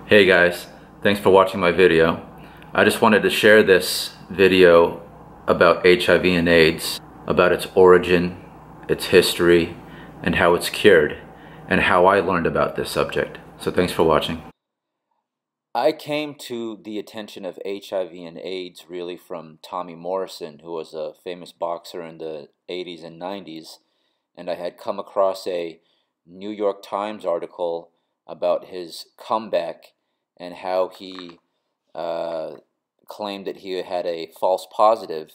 Hey guys, thanks for watching my video. I just wanted to share this video about HIV and AIDS, about its origin, its history, and how it's cured, and how I learned about this subject. So thanks for watching. I came to the attention of HIV and AIDS really from Tommy Morrison, who was a famous boxer in the 80s and 90s, and I had come across a New York Times article about his comeback and how he claimed that he had a false positive.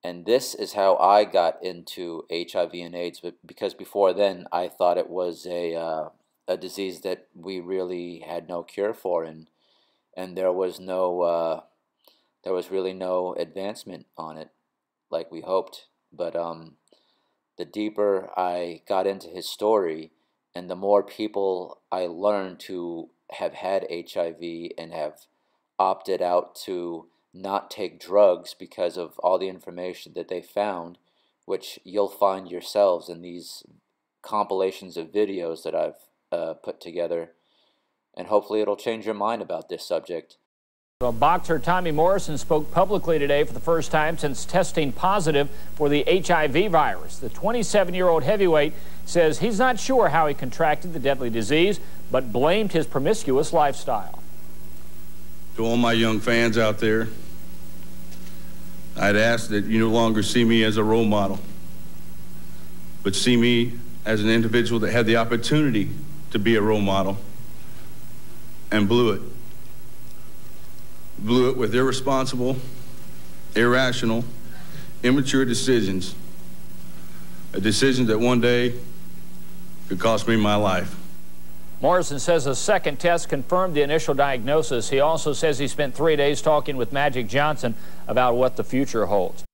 And this is how I got into HIV and AIDS, because before then I thought it was a disease that we really had no cure for, and there was really no advancement on it like we hoped. But the deeper I got into his story, and the more people I learned to have had HIV and have opted out to not take drugs because of all the information that they found, which you'll find yourselves in these compilations of videos that I've put together, and hopefully it'll change your mind about this subject. Well, boxer Tommy Morrison spoke publicly today for the first time since testing positive for the HIV virus. The 27-year-old heavyweight says he's not sure how he contracted the deadly disease, but blamed his promiscuous lifestyle. To all my young fans out there, I'd ask that you no longer see me as a role model, but see me as an individual that had the opportunity to be a role model and blew it. Blew it with irresponsible, irrational, immature decisions. A decision that one day could cost me my life. Morrison says a second test confirmed the initial diagnosis. He also says he spent 3 days talking with Magic Johnson about what the future holds.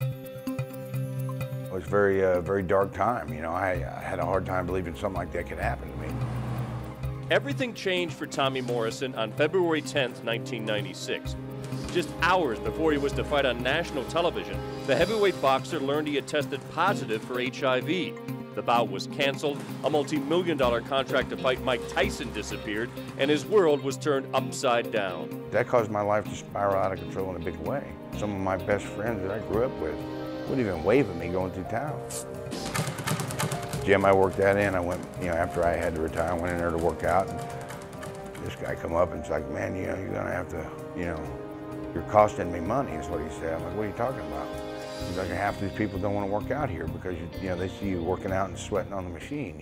It was a very dark time. You know, I had a hard time believing something like that could happen to me. Everything changed for Tommy Morrison on February 10th, 1996. Just hours before he was to fight on national television, the heavyweight boxer learned he had tested positive for HIV. The bout was canceled, a multi-million-dollar contract to fight Mike Tyson disappeared, and his world was turned upside down. That caused my life to spiral out of control in a big way. Some of my best friends that I grew up with wouldn't even wave at me going through town. Gym I worked at in, I went, after I had to retire, I went in there to work out, and this guy come up and it's like, man, you're gonna have to, you're costing me money, is what he said. I'm like, what are you talking about? He's like, half these people don't want to work out here because, they see you working out and sweating on the machine,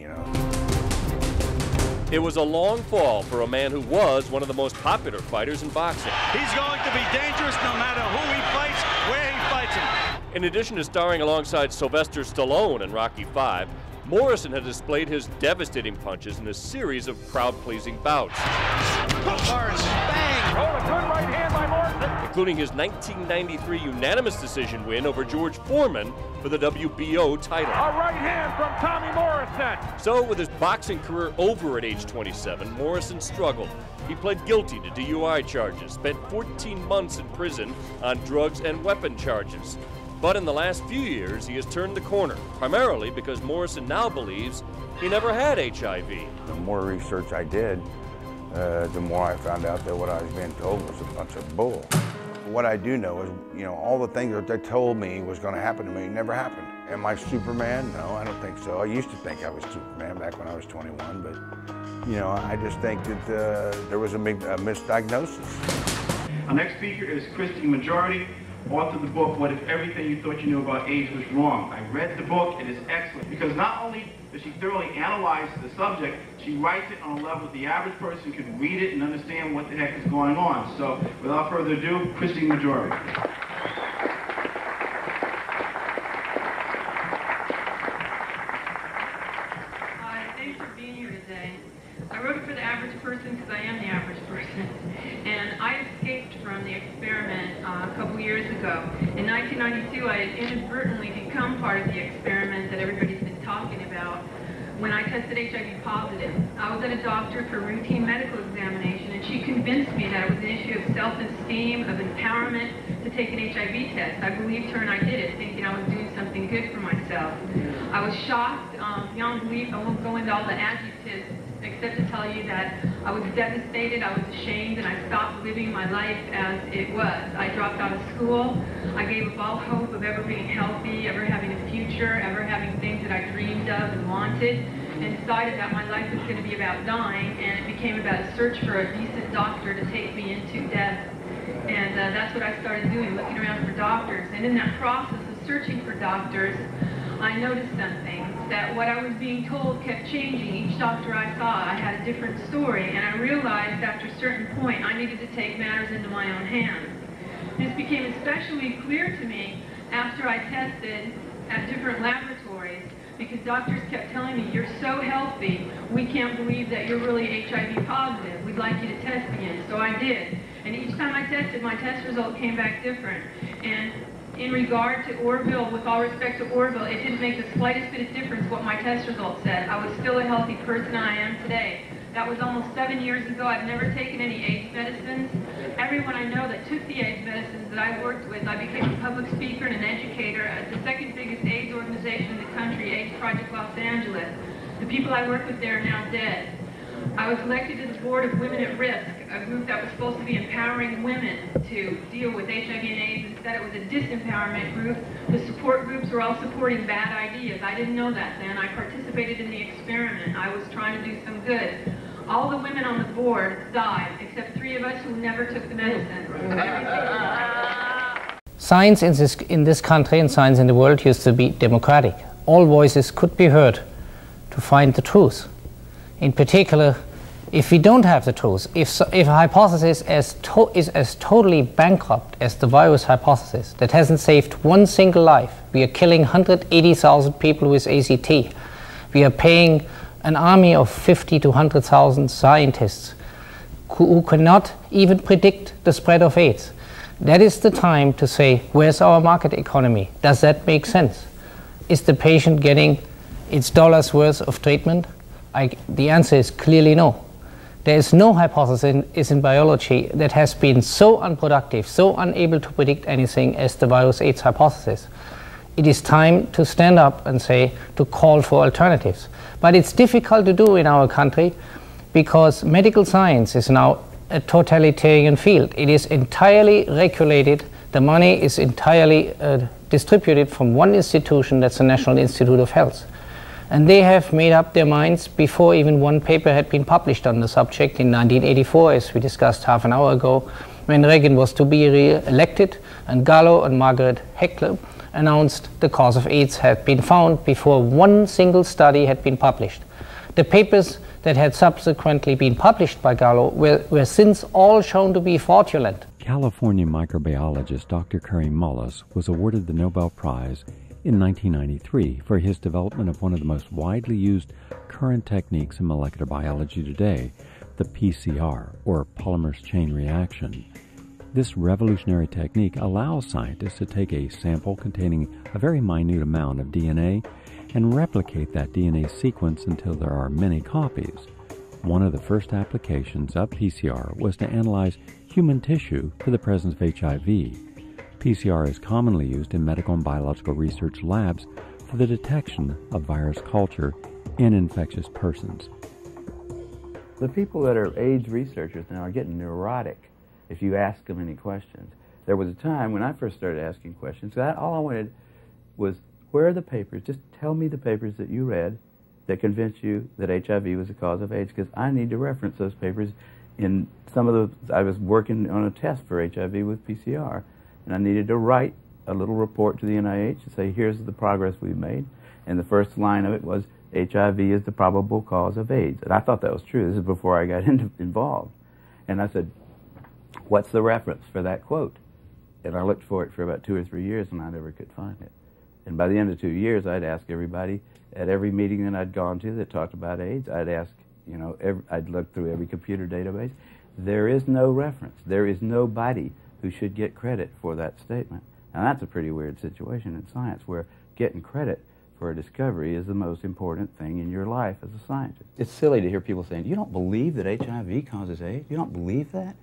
It was a long fall for a man who was one of the most popular fighters in boxing. He's going to be dangerous no matter who he fights, where he fights him. In addition to starring alongside Sylvester Stallone in Rocky V, Morrison had displayed his devastating punches in a series of crowd-pleasing bouts. Morrison, bang! Oh, a good right hand by Morrison! Including his 1993 unanimous decision win over George Foreman for the WBO title. A right hand from Tommy Morrison! So, with his boxing career over at age 27, Morrison struggled. He pled guilty to DUI charges, spent 14 months in prison on drugs and weapon charges. But in the last few years, he has turned the corner, primarily because Morrison now believes he never had HIV. The more research I did, the more I found out that what I was being told was a bunch of bull. What I do know is, all the things that they told me was going to happen to me never happened. Am I Superman? No, I don't think so. I used to think I was Superman back when I was 21, but, I just think that there was a misdiagnosis. Our next speaker is Maggiore, author of the book, What If Everything You Thought You Knew About AIDS Was Wrong? I read the book. It is excellent because not only does she thoroughly analyze the subject, she writes it on a level that the average person can read it and understand what the heck is going on. So without further ado, Maggiore. Hi, thanks for being here today. I wrote it for the average person because I am the average person. And I escaped from the experiment a couple years ago. In 1992, I had inadvertently become part of the experiment that everybody's been talking about when I tested HIV positive. I was at a doctor for routine medical examination, and she convinced me that it was an issue of self-esteem, of empowerment to take an HIV test. I believed her and I did it, thinking I was doing something good for myself. I was shocked, beyond belief. I won't go into all the adjectives except to tell you that I was devastated, I was ashamed, and I stopped living my life as it was. I dropped out of school. I gave up all hope of ever being healthy, ever having a future, ever having things that I dreamed of and wanted, and decided that my life was going to be about dying, and it became about a search for a decent doctor to take me into death. And that's what I started doing, looking around for doctors. And in that process of searching for doctors, I noticed something, that what I was being told kept changing. Each doctor I saw, I had a different story, and I realized after a certain point I needed to take matters into my own hands. This became especially clear to me after I tested at different laboratories, because doctors kept telling me, you're so healthy, we can't believe that you're really HIV positive. We'd like you to test again. So I did. And each time I tested, my test result came back different. And in regard to Orville, with all respect to Orville, it didn't make the slightest bit of difference what my test result said. I was still a healthy person I am today. That was almost 7 years ago. I've never taken any AIDS medicines. Everyone I know that took the AIDS medicines that I worked with, I became a public speaker and an educator at the second biggest AIDS organization in the country, AIDS Project Los Angeles. The people I work with there are now dead. I was elected to the board of Women at Risk, a group that was supposed to be empowering women to deal with HIV and AIDS. Instead, it was a disempowerment group. The support groups were all supporting bad ideas. I didn't know that then. I participated in the experiment. I was trying to do some good. All the women on the board died, except 3 of us who never took the medicine. Science in this country and science in the world used to be democratic. All voices could be heard to find the truth. In particular, if we don't have the truth, if a hypothesis is as totally bankrupt as the virus hypothesis that hasn't saved one single life, we are killing 180,000 people with ACT, we are paying an army of 50 to 100,000 scientists who cannot even predict the spread of AIDS. That is the time to say, where's our market economy? Does that make sense? Is the patient getting its dollar's worth of treatment? The answer is clearly no. There is no hypothesis in biology that has been so unproductive, so unable to predict anything as the virus AIDS hypothesis. It is time to stand up and say, to call for alternatives. But it's difficult to do in our country because medical science is now a totalitarian field. It is entirely regulated. The money is entirely distributed from one institution, that's the National Institute of Health. And they have made up their minds before even one paper had been published on the subject in 1984, as we discussed half an hour ago, when Reagan was to be re-elected, and Gallo and Margaret Heckler announced the cause of AIDS had been found before one single study had been published. The papers that had subsequently been published by Gallo were since all shown to be fraudulent. California microbiologist Dr.Kary B Mullis was awarded the Nobel Prize in 1993 for his development of one of the most widely used current techniques in molecular biology today, the PCR, or polymerase chain reaction. This revolutionary technique allows scientists to take a sample containing a very minute amount of DNA and replicate that DNA sequence until there are many copies. One of the first applications of PCR was to analyze human tissue for the presence of HIV. PCR is commonly used in medical and biological research labs for the detection of virus culture in infectious persons. The people that are AIDS researchers now are getting neurotic if you ask them any questions. There was a time when I first started asking questions, all I wanted was, where are the papers? Just tell me the papers that you read that convinced you that HIV was the cause of AIDS, because I need to reference those papers in some of the, I was working on a test for HIV with PCR, and I needed to write a little report to the NIH and say, here's the progress we've made. And the first line of it was, HIV is the probable cause of AIDS. And I thought that was true. This is before I got involved. And I said, what's the reference for that quote? And I looked for it for about 2 or 3 years, and I never could find it. And by the end of 2 years, I'd ask everybody at every meeting that I'd gone to that talked about AIDS, I'd ask, I'd look through every computer database. There is no reference. There is nobody who should get credit for that statement. And that's a pretty weird situation in science, where getting credit for a discovery is the most important thing in your life as a scientist. It's silly to hear people saying, you don't believe that HIV causes AIDS? You don't believe that?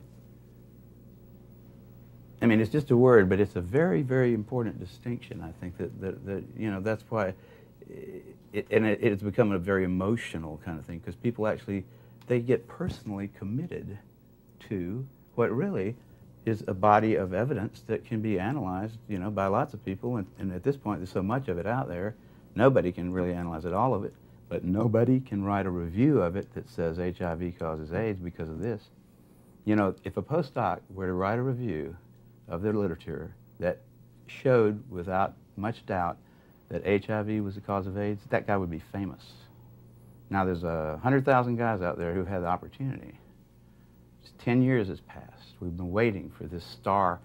I mean, it's just a word, but it's a very, very important distinction. I think that that's why it has become a very emotional kind of thing, because people actually they get personally committed to what really is a body of evidence that can be analyzed, you know, by lots of people. And at this point, there's so much of it out there, nobody can really analyze it, all of it. But nobody can write a review of it that says HIV causes AIDS because of this. You know, if a postdoc were to write a review of their literature that showed without much doubt that HIV was the cause of AIDS, that guy would be famous. Now there's 100,000 guys out there who had the opportunity. Just 10 years has passed. We've been waiting for this star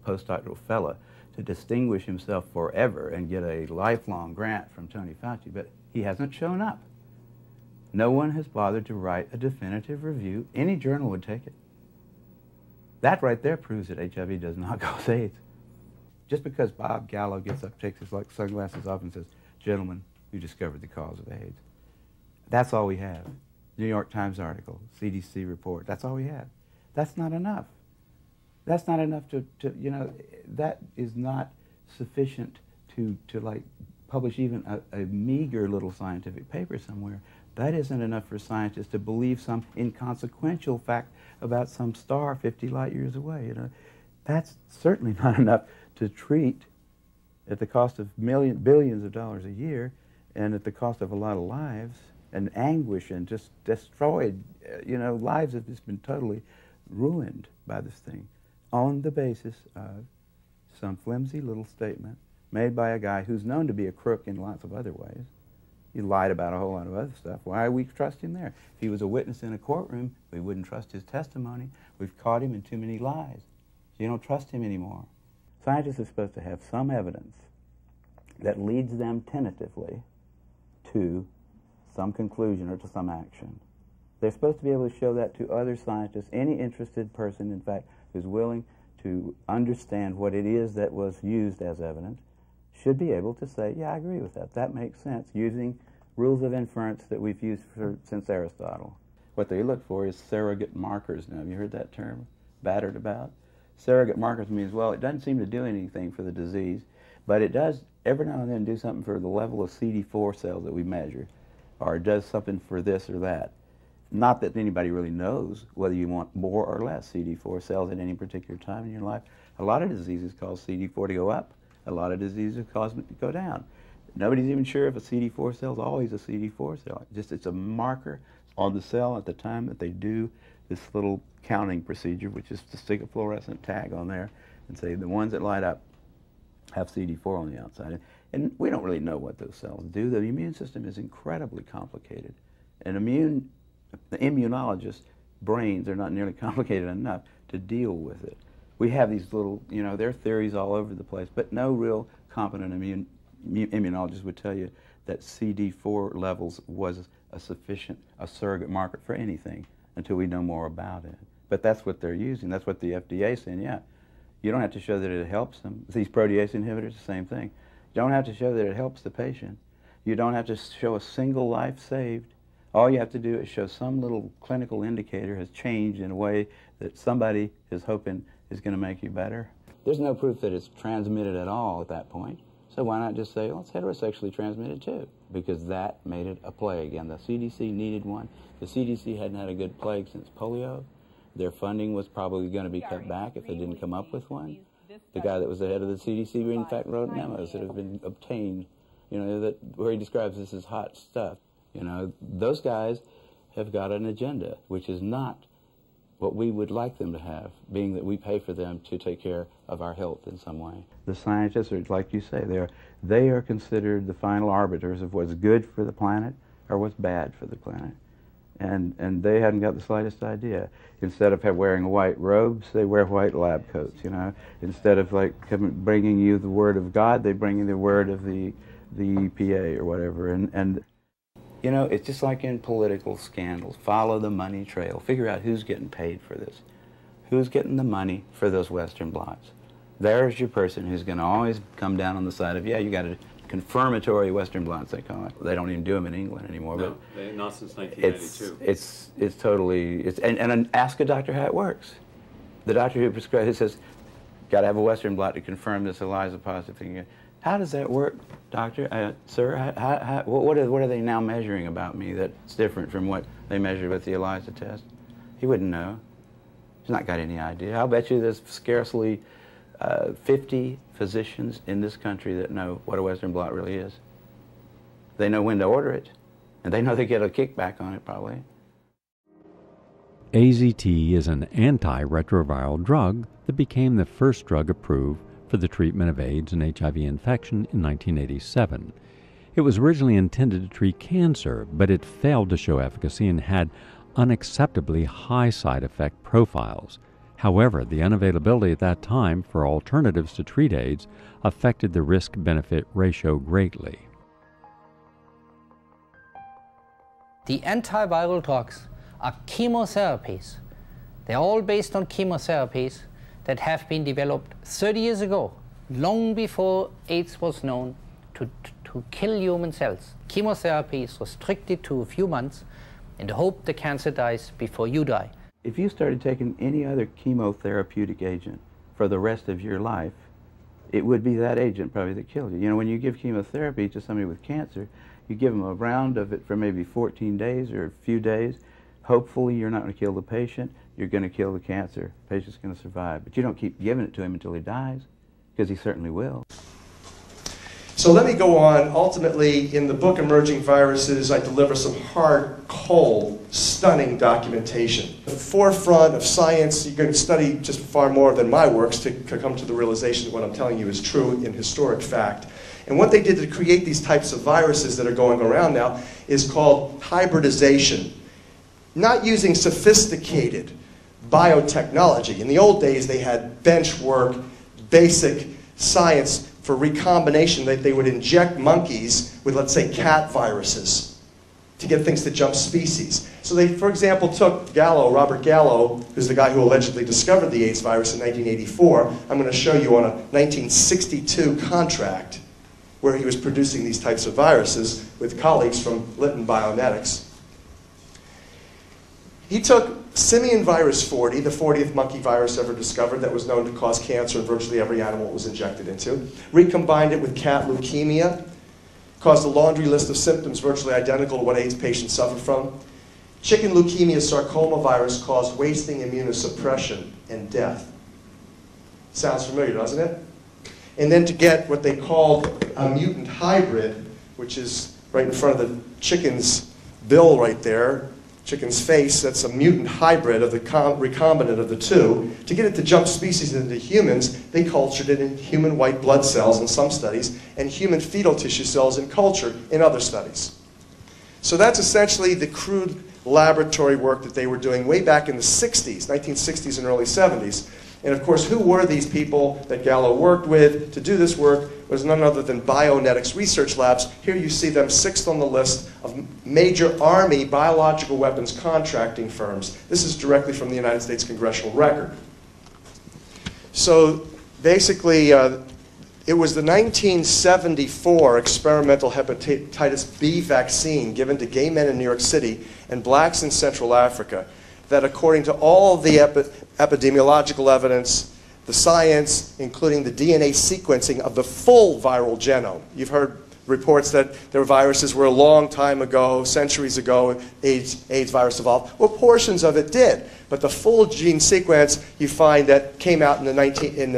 postdoctoral fella to distinguish himself forever and get a lifelong grant from Tony Fauci, but he hasn't shown up. No one has bothered to write a definitive review. Any journal would take it. That right there proves that HIV does not cause AIDS. Just because Bob Gallo gets up, takes his sunglasses off and says, "Gentlemen, we discovered the cause of AIDS." That's all we have. New York Times article, CDC report, that's all we have. That's not enough. That's not enough to you know, that is not sufficient to like publish even a meager little scientific paper somewhere. That isn't enough for scientists to believe some inconsequential fact about some star 50 light years away. You know, that's certainly not enough to treat at the cost of billions of dollars a year and at the cost of a lot of lives and anguish and just destroyed, you know, lives have just been totally ruined by this thing on the basis of some flimsy little statement made by a guy who's known to be a crook in lots of other ways. He lied about a whole lot of other stuff. Why are we trust him there? If he was a witness in a courtroom, we wouldn't trust his testimony. We've caught him in too many lies. So you don't trust him anymore. Scientists are supposed to have some evidence that leads them tentatively to some conclusion or to some action. They're supposed to be able to show that to other scientists, any interested person, in fact, who's willing to understand what it is that was used as evidence, should be able to say, yeah, I agree with that. That makes sense, using rules of inference that we've used since Aristotle. What they look for is surrogate markers now. Have you heard that term battered about? Surrogate markers means, well, it doesn't seem to do anything for the disease, but it does every now and then do something for the level of CD4 cells that we measure, or it does something for this or that. Not that anybody really knows whether you want more or less CD4 cells at any particular time in your life. A lot of diseases cause CD4 to go up. A lot of diseases cause it to go down. Nobody's even sure if a CD4 cell is always a CD4 cell. It's a marker on the cell at the time that they do this little counting procedure, which is to stick a fluorescent tag on there and say the ones that light up have CD4 on the outside. And we don't really know what those cells do. The immune system is incredibly complicated. And the immunologists' brains are not nearly complicated enough to deal with it. We have these little, you know, there are theories all over the place, but no real competent immunologist would tell you that CD4 levels was a surrogate marker for anything until we know more about it. But that's what they're using. That's what the FDA is saying, yeah. You don't have to show that it helps them. These protease inhibitors, the same thing. You don't have to show that it helps the patient. You don't have to show a single life saved. All you have to do is show some little clinical indicator has changed in a way that somebody is hoping is going to make you better. There's no proof that it's transmitted at all at that point. So why not just say, well, it's heterosexually transmitted too? Because that made it a plague, and the CDC needed one. The CDC hadn't had a good plague since polio. Their funding was probably going to be cut back if they didn't come up with one. The guy that was the head of the CDC, in fact, wrote memos that have been obtained, you know, where he describes this as hot stuff. You know, those guys have got an agenda, which is not what we would like them to have, being that we pay for them to take care of our health in some way. The scientists are, like you say, they are considered the final arbiters of what's good for the planet or what's bad for the planet. And they hadn't got the slightest idea. Instead of wearing white robes, they wear white lab coats, you know. Instead of bringing you the word of God, they bring you the word of the EPA or whatever. And you know, it's just like in political scandals. Follow the money trail. Figure out who's getting paid for this. Who's getting the money for those Western blots. There's your person who's going to always come down on the side of, yeah, you got a confirmatory Western blots, they call it. They don't even do them in England anymore. No, but not since 1992. It's totally, and ask a doctor how it works. The doctor who prescribes, it says, got to have a Western blot to confirm this ELISA positive thing. How does that work, doctor? Sir, what are they now measuring about me that's different from what they measured with the ELISA test? He wouldn't know. He's not got any idea. I'll bet you there's scarcely 50 physicians in this country that know what a Western blot really is. They know when to order it, and they know they get a kickback on it probably. AZT is an antiretroviral drug that became the first drug approved for the treatment of AIDS and HIV infection in 1987. It was originally intended to treat cancer, but it failed to show efficacy and had unacceptably high side effect profiles. However, the unavailability at that time for alternatives to treat AIDS affected the risk-benefit ratio greatly. The antiviral drugs are chemotherapies. They're all based on chemotherapies that have been developed 30 years ago, long before AIDS was known, to kill human cells. Chemotherapy is restricted to a few months in the hope the cancer dies before you die. If you started taking any other chemotherapeutic agent for the rest of your life, it would be that agent probably that killed you. You know, when you give chemotherapy to somebody with cancer, you give them a round of it for maybe 14 days or a few days. Hopefully you're not going to kill the patient, you're going to kill the cancer. The patient's going to survive. But you don't keep giving it to him until he dies, because he certainly will. So let me go on. Ultimately, in the book Emerging Viruses, I deliver some hard, cold, stunning documentation. The forefront of science, you can study just far more than my works to come to the realization that what I'm telling you is true in historic fact. And what they did to create these types of viruses that are going around now is called hybridization. Not using sophisticated biotechnology. In the old days, they had bench work, basic science for recombination, that they would inject monkeys with, let's say, cat viruses to get things to jump species. So they, for example, took Gallo, Robert Gallo, who's the guy who allegedly discovered the AIDS virus in 1984. I'm going to show you on a 1962 contract where he was producing these types of viruses with colleagues from Lytton Bionetics. He took simian virus 40, the 40th monkey virus ever discovered that was known to cause cancer in virtually every animal it was injected into, recombined it with cat leukemia, caused a laundry list of symptoms virtually identical to what AIDS patients suffer from. Chicken leukemia sarcoma virus caused wasting, immunosuppression, and death. Sounds familiar, doesn't it? And then to get what they called a mutant hybrid, which is right in front of the chicken's bill right there, chicken's face, that's a mutant hybrid of the recombinant of the two. To get it to jump species into humans, they cultured it in human white blood cells in some studies and human fetal tissue cells in culture in other studies. So that's essentially the crude laboratory work that they were doing way back in the 60s, 1960s and early 70s. And of course, who were these people that Gallo worked with to do this work? Was none other than Bionetics research labs. Here you see them 6th on the list of major Army biological weapons contracting firms. This is directly from the United States Congressional Record. So basically, it was the 1974 experimental hepatitis B vaccine given to gay men in New York City and blacks in Central Africa that, according to all the epidemiological evidence, the science, including the DNA sequencing of the full viral genome. You've heard reports that there were viruses where a long time ago, centuries ago, AIDS virus evolved. Well, portions of it did, but the full gene sequence you find that came out in the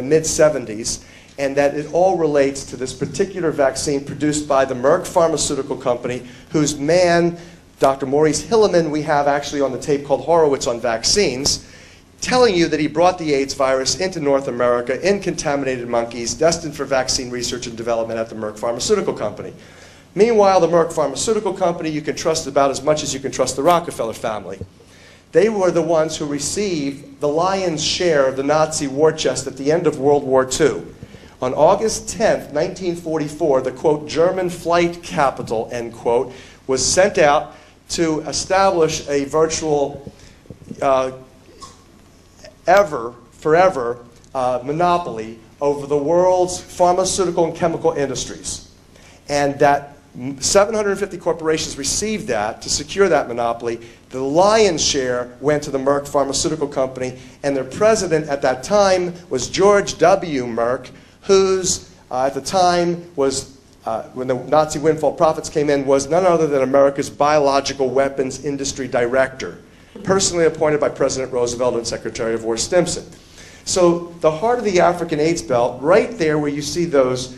mid-70s, and that it all relates to this particular vaccine produced by the Merck pharmaceutical company, whose man, Dr. Maurice Hilleman, we have actually on the tape called Horowitz on Vaccines, telling you that he brought the AIDS virus into North America in contaminated monkeys destined for vaccine research and development at the Merck Pharmaceutical Company. Meanwhile, the Merck Pharmaceutical Company you can trust about as much as you can trust the Rockefeller family. They were the ones who received the lion's share of the Nazi war chest at the end of World War II. On August 10th, 1944, the, quote, German flight capital, end quote, was sent out to establish a virtual forever monopoly over the world's pharmaceutical and chemical industries. And that 750 corporations received that to secure that monopoly. The lion's share went to the Merck Pharmaceutical Company, and their president at that time was George W. Merck, whose at the time was when the Nazi windfall profits came in, was none other than America's biological weapons industry director, personally appointed by President Roosevelt and Secretary of War Stimson. So the heart of the African AIDS belt, right there where you see those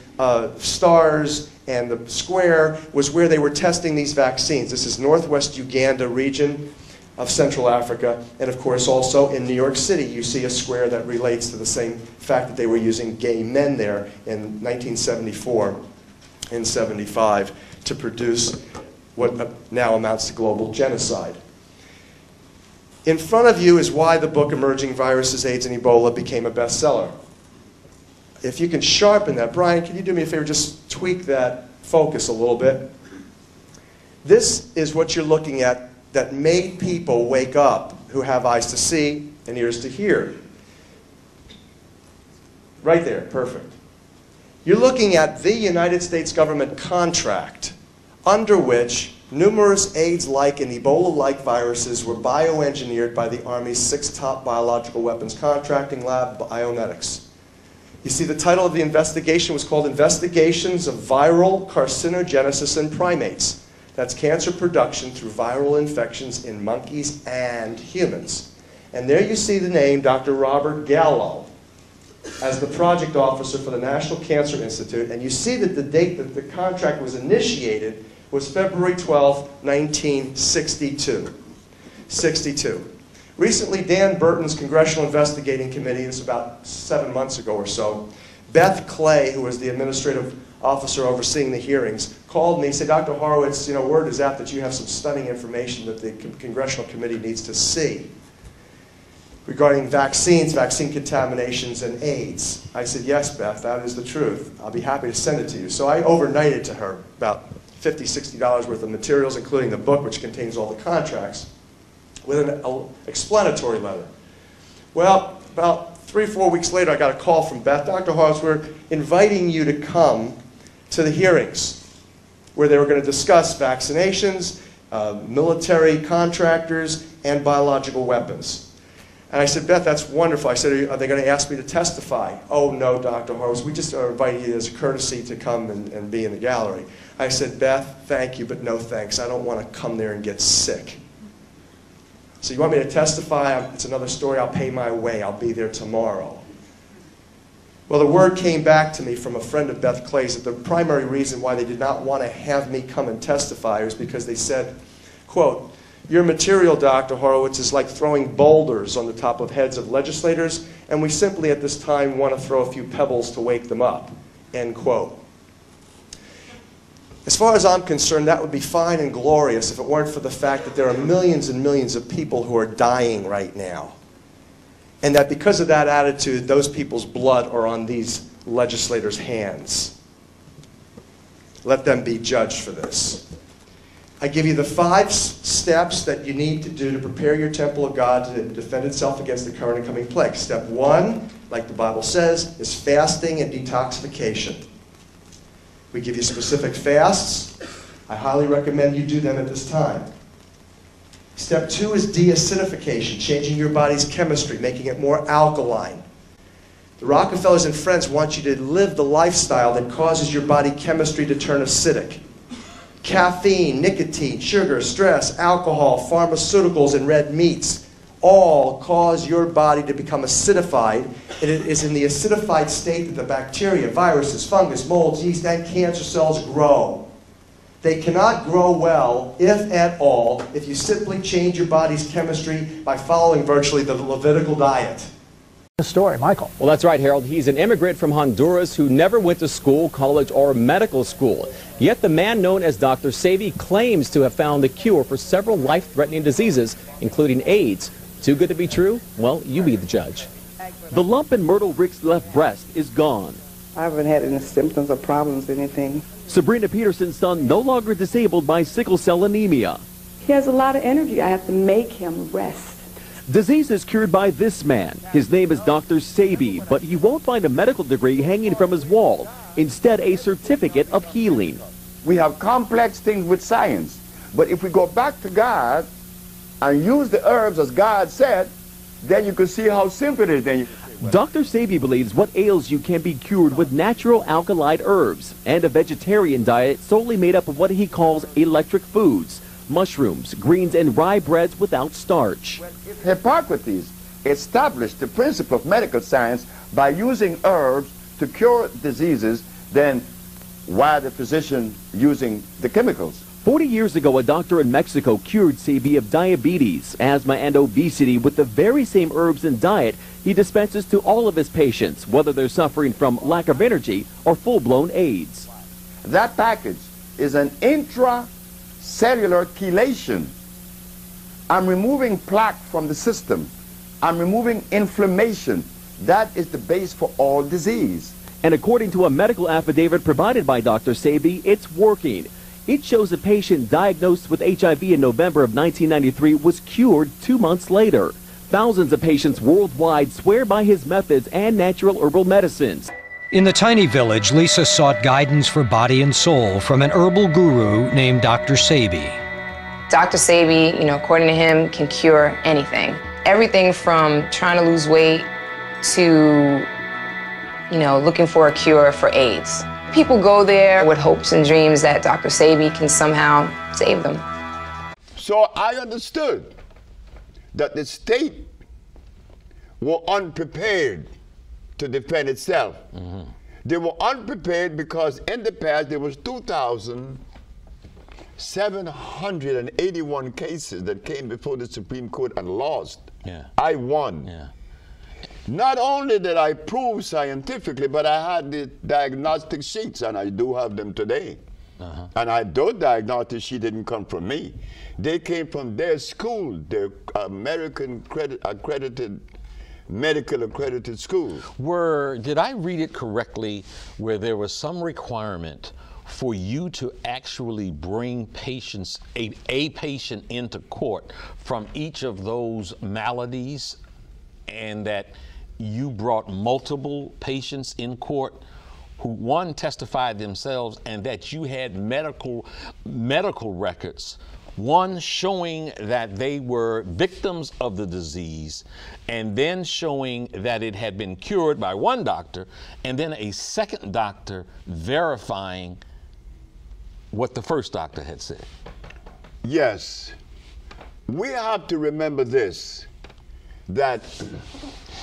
stars and the square, was where they were testing these vaccines. This is northwest Uganda region of Central Africa, and of course also in New York City you see a square that relates to the same fact that they were using gay men there in 1974 and 75 to produce what now amounts to global genocide. In front of you is why the book Emerging Viruses, AIDS, and Ebola became a bestseller. If you can sharpen that, Brian, can you do me a favor, just tweak that focus a little bit? This is what you're looking at that made people wake up who have eyes to see and ears to hear. Right there, perfect. You're looking at the United States government contract under which numerous AIDS-like and Ebola-like viruses were bioengineered by the Army's 6 top biological weapons contracting lab, Bionetics. You see, the title of the investigation was called Investigations of Viral Carcinogenesis in Primates. That's cancer production through viral infections in monkeys and humans. And there you see the name Dr. Robert Gallo as the project officer for the National Cancer Institute. And you see that the date that the contract was initiated was February 12, 1962. 62. Recently, Dan Burton's Congressional Investigating Committee, this is about 7 months ago or so, Beth Clay, who was the administrative officer overseeing the hearings, called me and said, Dr. Horowitz, you know, word is out that you have some stunning information that the Congressional Committee needs to see regarding vaccines, vaccine contaminations, and AIDS. I said, yes, Beth, that is the truth. I'll be happy to send it to you. So I overnighted to her about $50, $60 worth of materials, including the book, which contains all the contracts, with an explanatory letter. Well, about 3 or 4 weeks later, I got a call from Beth. Dr. Horowitz, we're inviting you to come to the hearings where they were going to discuss vaccinations, military contractors, and biological weapons. And I said, Beth, that's wonderful. I said, are they going to ask me to testify? Oh, no, Dr. Horowitz, we just are inviting you as a courtesy to come and be in the gallery. I said, Beth, thank you, but no thanks. I don't want to come there and get sick. So you want me to testify? It's another story. I'll pay my way. I'll be there tomorrow. Well, the word came back to me from a friend of Beth Clay's that the primary reason why they did not want to have me come and testify is because they said, quote, your material, Dr. Horowitz, is like throwing boulders on the top of heads of legislators, and we simply at this time want to throw a few pebbles to wake them up, end quote. As far as I'm concerned, that would be fine and glorious if it weren't for the fact that there are millions and millions of people who are dying right now. And that because of that attitude, those people's blood are on these legislators' hands. Let them be judged for this. I give you the 5 steps that you need to do to prepare your temple of God to defend itself against the current and coming plague. Step 1, like the Bible says, is fasting and detoxification. We give you specific fasts. I highly recommend you do them at this time. Step 2 is deacidification, changing your body's chemistry, making it more alkaline. The Rockefellers and friends want you to live the lifestyle that causes your body chemistry to turn acidic. Caffeine, nicotine, sugar, stress, alcohol, pharmaceuticals, and red meats all cause your body to become acidified, and it is in the acidified state that the bacteria, viruses, fungus, molds, yeast, and cancer cells grow. They cannot grow well, if at all, if you simply change your body's chemistry by following virtually the Levitical diet. Story, Michael. Well, that's right, Harold. He's an immigrant from Honduras who never went to school, college, or medical school. Yet the man known as Dr.Sebi claims to have found the cure for several life-threatening diseases, including AIDS. Too good to be true? Well, you be the judge. The lump in Myrtle Rick's left breast is gone. I haven't had any symptoms or problems, anything. Sabrina Peterson's son no longer disabled by sickle cell anemia. He has a lot of energy. I have to make him rest. Disease is cured by this man. His name is Dr.Sebi, but you won't find a medical degree hanging from his wall. Instead, a certificate of healing. We have complex things with science, but if we go back to God and use the herbs as God said, then you can see how simple it is. Then Dr. Sebi believes what ails you can be cured with natural alkaline herbs and a vegetarian diet solely made up of what he calls electric foods, mushrooms, greens, and rye breads without starch. Hippocrates established the principle of medical science by using herbs to cure diseases, then why the physician using the chemicals? 40 years ago, a doctor in Mexico cured Sebi of diabetes, asthma, and obesity with the very same herbs and diet he dispenses to all of his patients, whether they're suffering from lack of energy or full-blown AIDS. That package is an intracellular chelation. I'm removing plaque from the system. I'm removing inflammation. That is the base for all disease. And according to a medical affidavit provided by Dr. Sebi, it's working. It shows a patient diagnosed with HIV in November of 1993 was cured 2 months later. Thousands of patients worldwide swear by his methods and natural herbal medicines. In the tiny village, Lisa sought guidance for body and soul from an herbal guru named Dr. Sebi. Dr. Sebi, according to him, can cure anything. Everything from trying to lose weight to, looking for a cure for AIDS. People go there with hopes and dreams that Dr. Sebi can somehow save them. So I understood that the state were unprepared to defend itself. Mm-hmm. They were unprepared because in the past there was 2,781 cases that came before the Supreme Court and lost. Yeah. I won. Yeah. Not only did I prove scientifically, but I had the diagnostic sheets, and I do have them today. Uh-huh. And those diagnostic sheets didn't come from me. They came from their school, their American medical accredited school. Did I read it correctly where there was some requirement for you to actually bring patients, a patient into court from each of those maladies, and that you brought multiple patients in court who, one, testified themselves, and that you had medical records, one showing that they were victims of the disease, and then showing that it had been cured by one doctor, and then a second doctor verifying what the first doctor had said? Yes. We have to remember this, that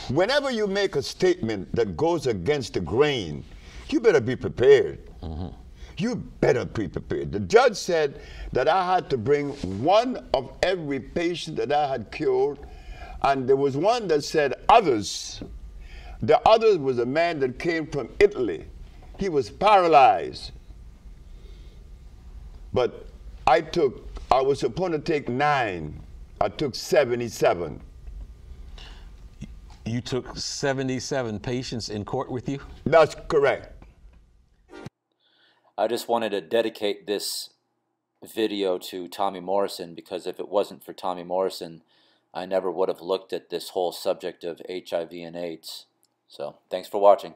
whenever you make a statement that goes against the grain, you better be prepared. Mm-hmm. You better be prepared. The judge said that I had to bring one of every patient that I had cured, and there was one that said others. The others was a man that came from Italy. He was paralyzed. But I was supposed to take 9. I took 77. You took 77 patients in court with you? That's correct. I just wanted to dedicate this video to Tommy Morrison, because if it wasn't for Tommy Morrison, I never would have looked at this whole subject of HIV and AIDS. So, thanks for watching.